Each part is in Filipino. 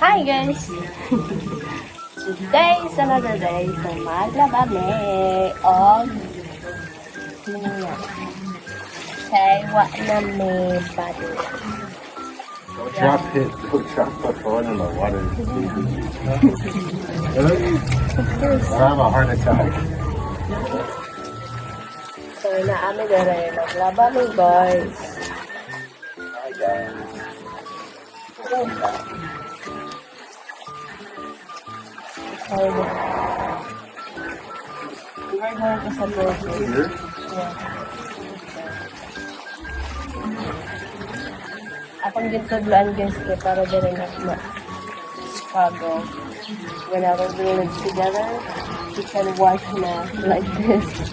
Hi guys! Today is another day. So maglaba me og niya. Kay wa na me body. Don't drop it. Don't drop the phone in the water. I'll have a heart attack. So inaami dere maglaba me guys. Hi guys. So we're going to sa burger. Here? Yeah. Akong gintudloan guys kay para dere na Chicago. Whenever we live together, we can watch na like this.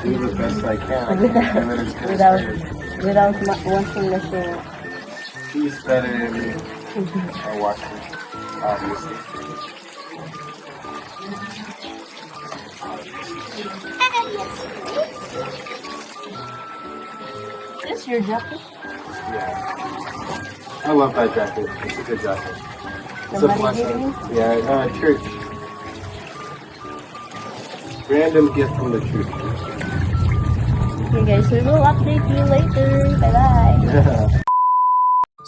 Do the best I can. I can do it as good without as without washing machine. He's better than me. I watch it, obviously. Is this your jacket? Yeah. I love that jacket. It's a good jacket. It's a Somebody blessing. gave you? Yeah, church. Random gift from the church. Okay guys, we will update you later. Bye bye. Yeah.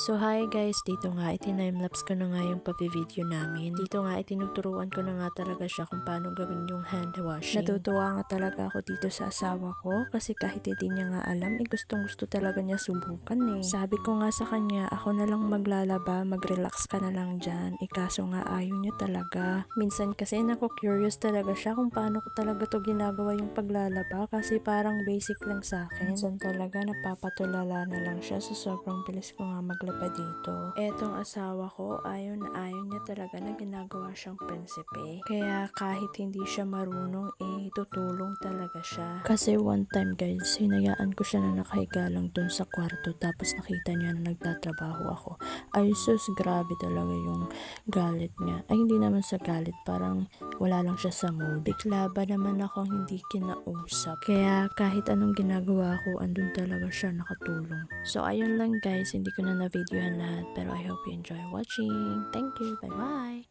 So hi guys, dito nga itintimelapse ko na nga yung papi-video namin. Dito nga itinuturuan ko na nga talaga siya kung paano gawin yung hand washing. Natutuwa nga talaga ako dito sa asawa ko kasi kahit hindi niya nga alam, gustong gusto talaga niya subukan eh. Sabi ko nga sa kanya, ako na lang maglalaba, mag-relax ka na lang dyan. Kaso nga ayaw niya talaga. Minsan kasi curious talaga siya kung paano ko talaga to ginagawa yung paglalaba kasi parang basic lang sa akin. Minsan talaga napapatulala na lang siya so sobrang bilis ko nga maglaba dito. Etong asawa ko, ayaw niya talaga na ginagawa siyang prinsipe. Kaya kahit hindi siya marunong, tutulong talaga siya. Kasi one time guys, hinayaan ko siya na nakahiga lang dun sa kwarto tapos nakita niya na nagtatrabaho ako. Ay sus, grabe talaga yung galit niya. Ay hindi naman sa galit, parang wala lang siya sa mood. Bigla ba naman ako hindi kinausap. Kaya kahit anong ginagawa ko, andun talaga siya nakatulong. So ayun lang guys, hindi ko na na-videohan lahat pero I hope you enjoy watching. Thank you, bye bye!